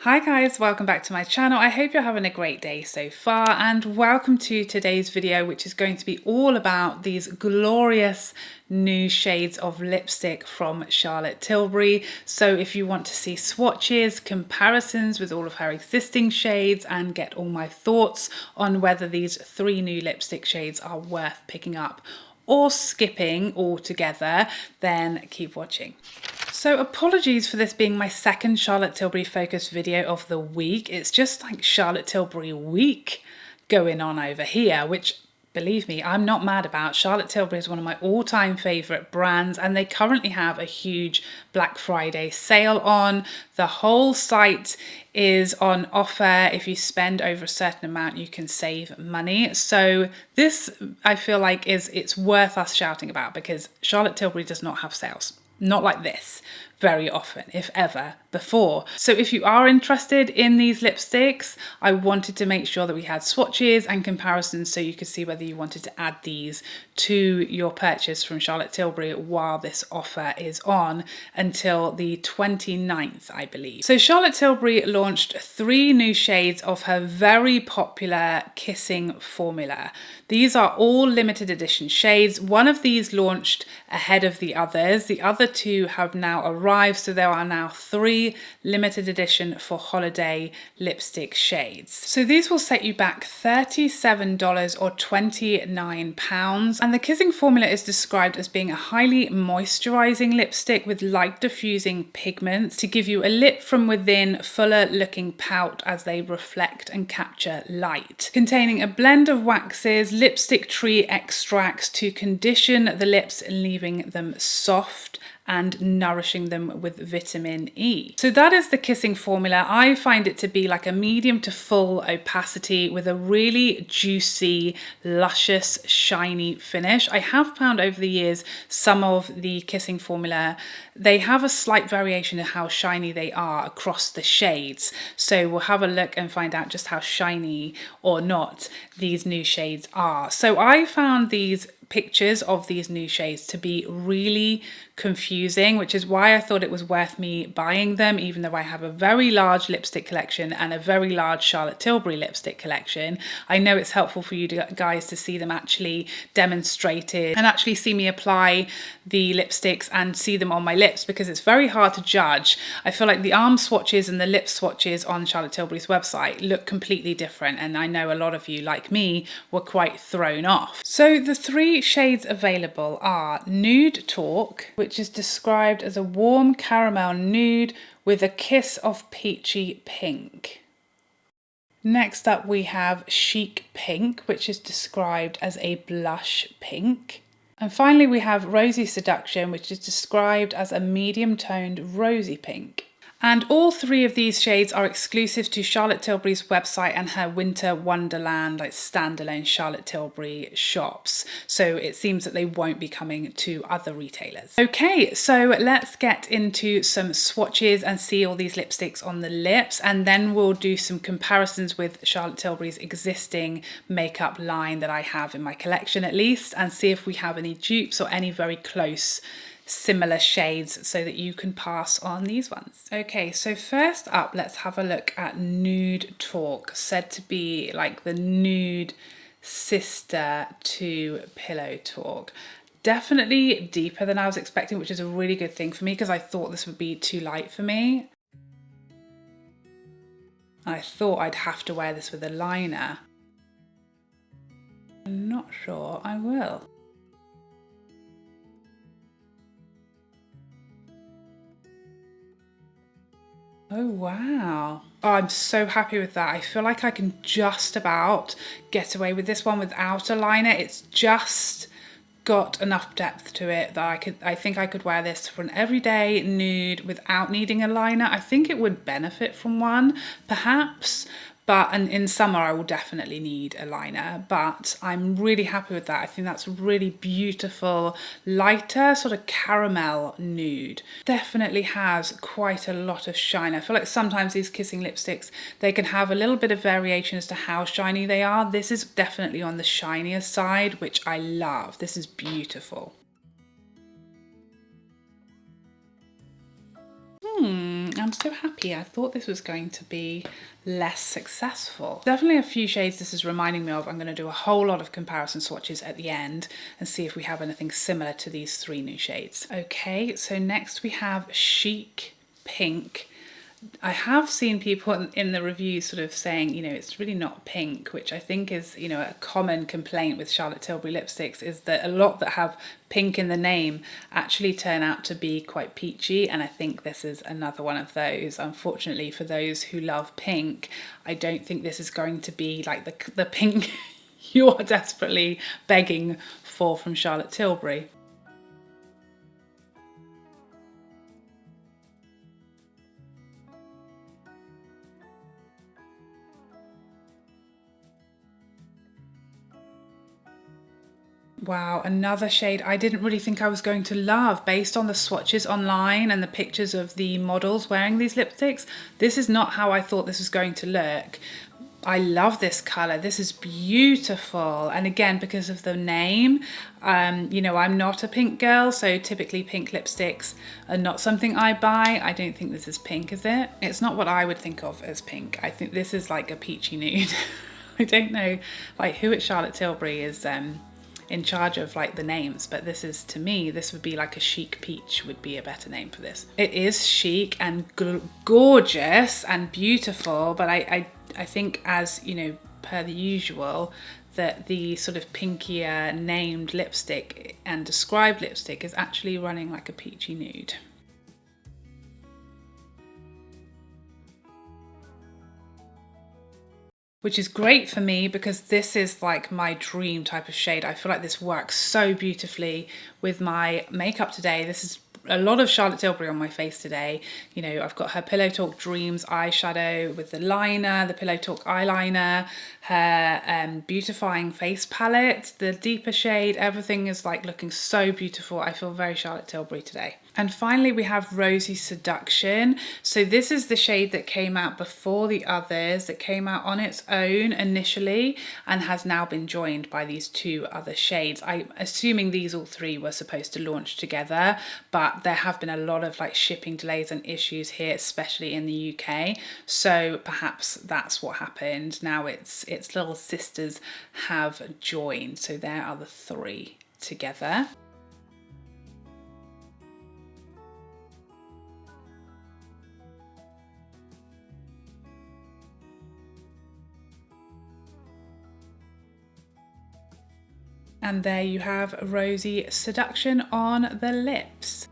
Hi guys, welcome back to my channel. I hope you're having a great day so far and welcome to today's video, which is going to be all about these glorious new shades of lipstick from Charlotte Tilbury. So if you want to see swatches, comparisons with all of her existing shades and get all my thoughts on whether these 3 new lipstick shades are worth picking up or skipping altogether, then keep watching. So apologies for this being my second Charlotte Tilbury focused video of the week. It's just like Charlotte Tilbury week going on over here, which believe me, I'm not mad about. Charlotte Tilbury is one of my all-time favourite brands and they currently have a huge Black Friday sale on. The whole site is on offer. If you spend over a certain amount, you can save money. So this, I feel like, it's worth us shouting about because Charlotte Tilbury does not have sales. Not like this very often, if ever, before. So if you are interested in these lipsticks, I wanted to make sure that we had swatches and comparisons so you could see whether you wanted to add these to your purchase from Charlotte Tilbury while this offer is on until the 29th, I believe. So Charlotte Tilbury launched 3 new shades of her very popular Kissing formula. These are all limited edition shades. One of these launched ahead of the others. The other 2 have now arrived, so there are now 3 limited edition for holiday lipstick shades. So these will set you back $37 or £29. And the Kissing formula is described as being a highly moisturizing lipstick with light diffusing pigments to give you a lip from within fuller looking pout as they reflect and capture light. Containing a blend of waxes, lipstick tree extracts to condition the lips, leaving them soft and nourishing them with vitamin E. So that is the Kissing formula. I find it to be like a medium to full opacity with a really juicy, luscious, shiny finish. I have found over the years some of the Kissing formula, they have a slight variation in how shiny they are across the shades. So we'll have a look and find out just how shiny or not these new shades are. So I found these pictures of these new shades to be really confusing, which is why I thought it was worth me buying them, even though I have a very large lipstick collection and a very large Charlotte Tilbury lipstick collection. I know it's helpful for you guys to see them actually demonstrated and actually see me apply the lipsticks and see them on my lips, because it's very hard to judge. I feel like the arm swatches and the lip swatches on Charlotte Tilbury's website look completely different, and I know a lot of you, like me, were quite thrown off. So the 3 shades available are Nude Talk, which is described as a warm caramel nude with a kiss of peachy pink. Next up we have Chic Pink, which is described as a blush pink. And finally we have Rosy Seduction, which is described as a medium toned rosy pink. And all 3 of these shades are exclusive to Charlotte Tilbury's website and her Winter Wonderland, like standalone Charlotte Tilbury shops. So it seems that they won't be coming to other retailers. Okay, so let's get into some swatches and see all these lipsticks on the lips, and then we'll do some comparisons with Charlotte Tilbury's existing makeup line that I have in my collection at least, and see if we have any dupes or any very close similar shades so that you can pass on these ones. Okay, so first up, let's have a look at Nude Talk, said to be like the nude sister to Pillow Talk. Definitely deeper than I was expecting, which is a really good thing for me because I thought this would be too light for me. I thought I'd have to wear this with a liner. I'm not sure I will. Oh wow. Oh, I'm so happy with that. I feel like I can just about get away with this one without a liner. It's just got enough depth to it that I think I could wear this for an everyday nude without needing a liner. I think it would benefit from one, perhaps. But and in summer I will definitely need a liner, but I'm really happy with that. I think that's a really beautiful, lighter sort of caramel nude. Definitely has quite a lot of shine. I feel like sometimes these Kissing lipsticks, they can have a little bit of variation as to how shiny they are. This is definitely on the shinier side, which I love. This is beautiful. I'm so happy. I thought this was going to be less successful. Definitely a few shades this is reminding me of. I'm going to do a whole lot of comparison swatches at the end and see if we have anything similar to these 3 new shades. Okay, so next we have Chic Pink. I have seen people in the reviews sort of saying, you know, it's really not pink, which I think is, you know, a common complaint with Charlotte Tilbury lipsticks, is that a lot that have pink in the name actually turn out to be quite peachy, and I think this is another one of those. Unfortunately, for those who love pink, I don't think this is going to be like the pink you are desperately begging for from Charlotte Tilbury. Wow, another shade I didn't really think I was going to love. Based on the swatches online and the pictures of the models wearing these lipsticks, this is not how I thought this was going to look. I love this colour. This is beautiful. And again, because of the name, you know, I'm not a pink girl, so typically pink lipsticks are not something I buy. I don't think this is pink, is it? It's not what I would think of as pink. I think this is like a peachy nude. I don't know like who at Charlotte Tilbury is in charge of like the names, but this is, to me, this would be like a chic peach would be a better name for this. It is chic and gorgeous and beautiful, but I think, as you know, per the usual, that the sort of pinkier named lipstick and described lipstick is actually running like a peachy nude. Which is great for me because this is like my dream type of shade. I feel like this works so beautifully with my makeup today. This is a lot of Charlotte Tilbury on my face today. You know, I've got her Pillow Talk Dreams eyeshadow with the liner, the Pillow Talk eyeliner, her beautifying face palette, the deeper shade. Everything is like looking so beautiful. I feel very Charlotte Tilbury today. And finally, we have Rosy Seduction. So this is the shade that came out before the others, that came out on its own initially and has now been joined by these 2 other shades. I'm assuming these all 3 were supposed to launch together, but there have been a lot of like shipping delays and issues here, especially in the UK. So perhaps that's what happened. Now its little sisters have joined. So there are the 3 together. And there you have Rosy Seduction on the lips.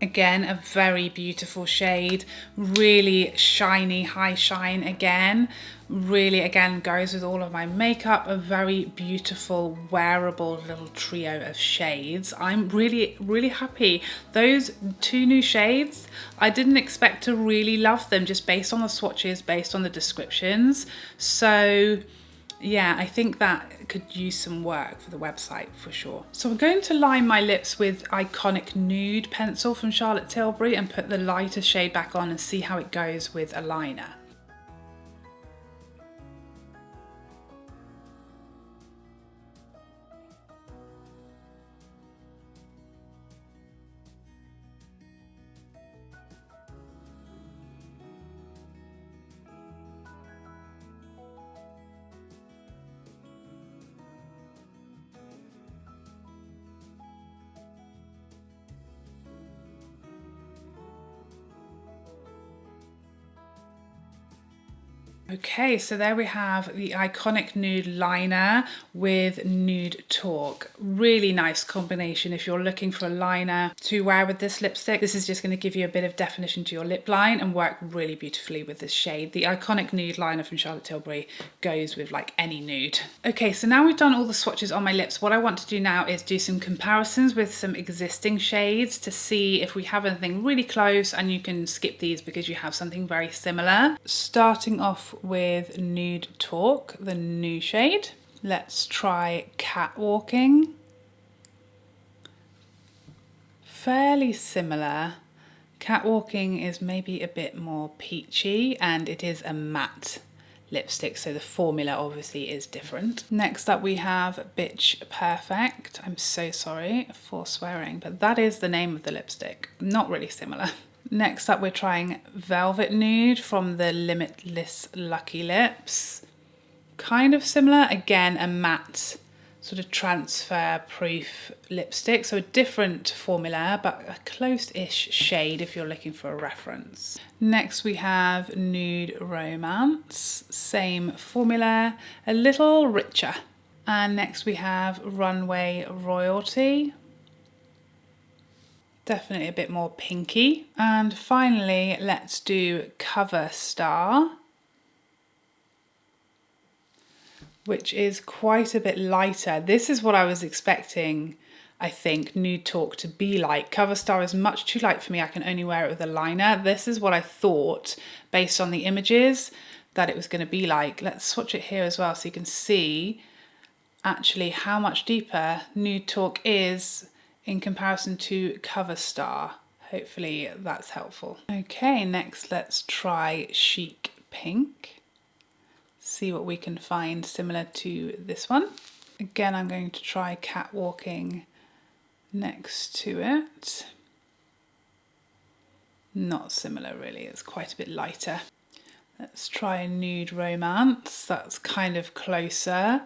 Again, a very beautiful shade, really shiny, high shine again. Really, again, goes with all of my makeup. A very beautiful, wearable little trio of shades. I'm really, really happy. Those 2 new shades, I didn't expect to really love them just based on the swatches, based on the descriptions. So yeah, I think that could use some work for the website for sure. So I'm going to line my lips with Iconic Nude pencil from Charlotte Tilbury and put the lighter shade back on and see how it goes with a liner. Okay, so there we have the Iconic Nude liner with Nude Talk. Really nice combination if you're looking for a liner to wear with this lipstick. This is just going to give you a bit of definition to your lip line and work really beautifully with this shade. The Iconic Nude liner from Charlotte Tilbury goes with like any nude. Okay, so now we've done all the swatches on my lips. What I want to do now is do some comparisons with some existing shades to see if we have anything really close, and you can skip these because you have something very similar. Starting off with Nude Talk, the new shade. Let's try Catwalking. Fairly similar. Catwalking is maybe a bit more peachy and it is a matte lipstick, so the formula obviously is different. Next up we have Bitch Perfect. I'm so sorry for swearing, but that is the name of the lipstick. Not really similar. Next up we're trying Velvet Nude from the Limitless Lucky Lips. Kind of similar, again a matte sort of transfer proof lipstick, so a different formula but a close-ish shade if you're looking for a reference. Next we have Nude Romance, same formula, a little richer. And next we have Runway Royalty, definitely a bit more pinky. And finally let's do Cover Star, which is quite a bit lighter. This is what I was expecting, I think, Nude Talk to be like. Cover Star is much too light for me. I can only wear it with a liner. This is what I thought, based on the images, that it was going to be like. Let's swatch it here as well so you can see actually how much deeper Nude Talk is in comparison to Cover Star. Hopefully that's helpful. Okay, next let's try Chic Pink. See what we can find similar to this one. Again, I'm going to try Catwalking next to it. Not similar really, it's quite a bit lighter. Let's try Nude Romance. That's kind of closer,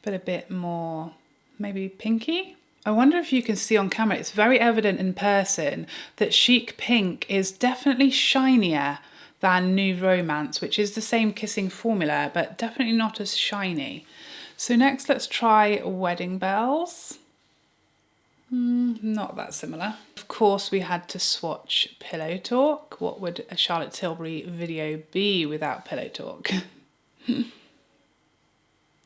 but a bit more maybe pinky. I wonder if you can see on camera, it's very evident in person that Chic Pink is definitely shinier than Nude Romance, which is the same kissing formula, but definitely not as shiny. So next let's try Wedding Bells. Not that similar. Of course we had to swatch Pillow Talk. What would a Charlotte Tilbury video be without Pillow Talk?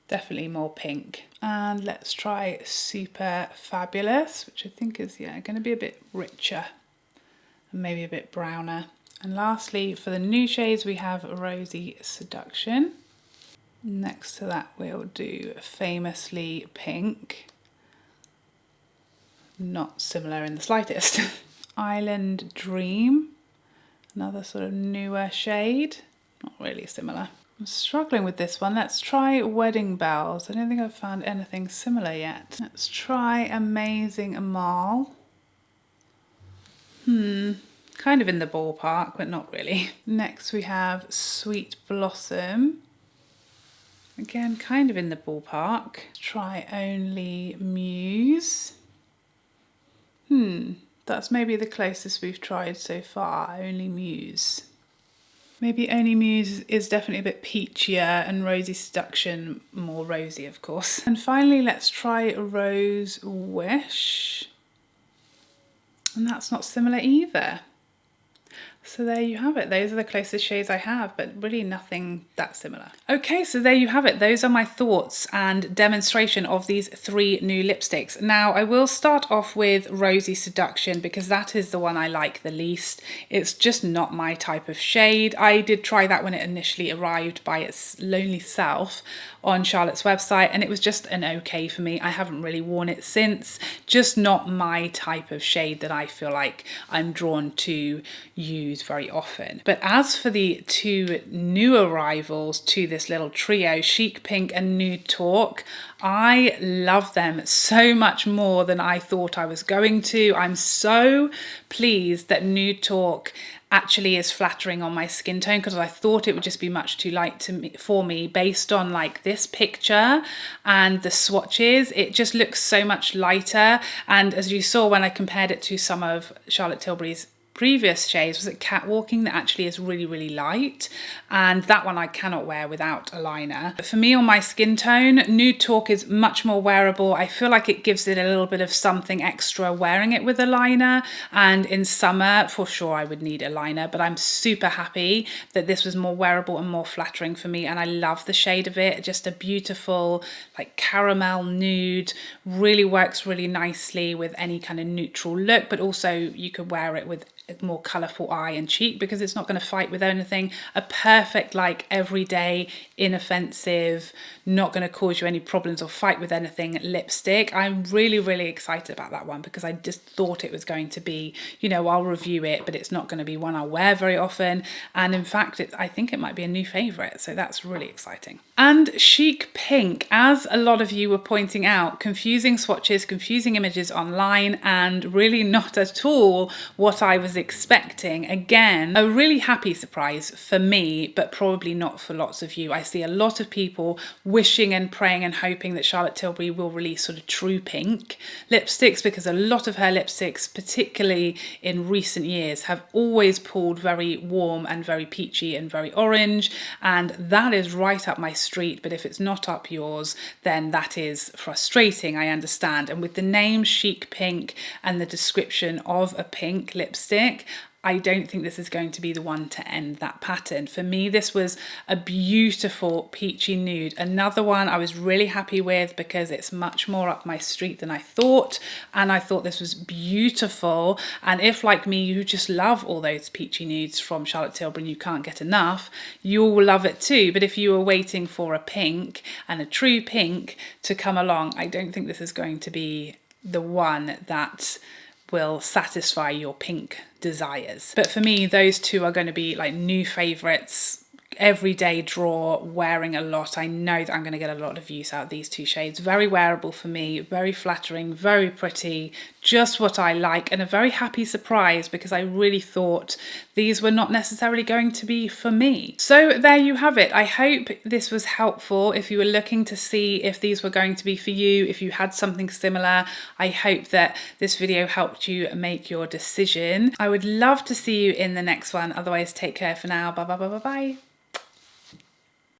Definitely more pink. And let's try Super Fabulous, which I think is, yeah, going to be a bit richer and maybe a bit browner. And lastly, for the new shades, we have Rosy Seduction. Next to that, we'll do Famously Pink. Not similar in the slightest. Island Dream, another sort of newer shade. Not really similar. I'm struggling with this one. Let's try Wedding Bells. I don't think I've found anything similar yet. Let's try Amazing Amal. Kind of in the ballpark, but not really. Next we have Sweet Blossom. Again, kind of in the ballpark. Try Only Muse. That's maybe the closest we've tried so far, Only Muse. Maybe Only Muse is definitely a bit peachier and Rosy Seduction more rosy, of course. And finally, let's try Rose Wish. And that's not similar either. So there you have it. Those are the closest shades I have, but really nothing that similar. Okay, so there you have it. Those are my thoughts and demonstration of these 3 new lipsticks. Now, I will start off with Rosy Seduction because that is the one I like the least. It's just not my type of shade. I did try that when it initially arrived by its lonely self on Charlotte's website, and it was just an okay for me. I haven't really worn it since. Just not my type of shade that I feel like I'm drawn to use very often. But as for the 2 new arrivals to this little trio, Chic Pink and Nude Talk, I love them so much more than I thought I was going to. I'm so pleased that Nude Talk actually is flattering on my skin tone, because I thought it would just be much too light for me based on like this picture and the swatches. It just looks so much lighter, and as you saw when I compared it to some of Charlotte Tilbury's previous shades, was it Catwalking, that actually is really, really light, and that one I cannot wear without a liner. But for me, on my skin tone, Nude Talk is much more wearable. I feel like it gives it a little bit of something extra wearing it with a liner, and in summer for sure I would need a liner, but I'm super happy that this was more wearable and more flattering for me, and I love the shade of it. Just a beautiful like caramel nude, really works really nicely with any kind of neutral look, but also you could wear it with more colourful eye and cheek, because it's not going to fight with anything. A perfect, like, everyday, inoffensive, not going to cause you any problems or fight with anything lipstick. I'm really, really excited about that one, because I just thought it was going to be, you know, I'll review it, but it's not going to be one I'll wear very often. And in fact, I think it might be a new favourite, so that's really exciting. And Chic Pink, as a lot of you were pointing out, confusing swatches, confusing images online, and really not at all what I was expecting. Again, a really happy surprise for me, but probably not for lots of you. I see a lot of people wishing and praying and hoping that Charlotte Tilbury will release sort of true pink lipsticks, because a lot of her lipsticks, particularly in recent years, have always pulled very warm and very peachy and very orange, and that is right up my street. But if it's not up yours, then that is frustrating, I understand. And with the name Chic Pink and the description of a pink lipstick, I don't think this is going to be the one to end that pattern. For me, this was a beautiful peachy nude. Another one I was really happy with, because it's much more up my street than I thought. And I thought this was beautiful. And if, like me, you just love all those peachy nudes from Charlotte Tilbury and you can't get enough, you'll love it too. But if you were waiting for a pink and a true pink to come along, I don't think this is going to be the one that will satisfy your pink desires. But for me, those two are going to be like new favorites, everyday draw, wearing a lot. I know that I'm going to get a lot of use out of these two shades. Very wearable for me, very flattering, very pretty, just what I like, and a very happy surprise, because I really thought these were not necessarily going to be for me. So there you have it. I hope this was helpful. If you were looking to see if these were going to be for you, if you had something similar, I hope that this video helped you make your decision. I would love to see you in the next one. Otherwise, take care for now. Bye bye bye bye bye.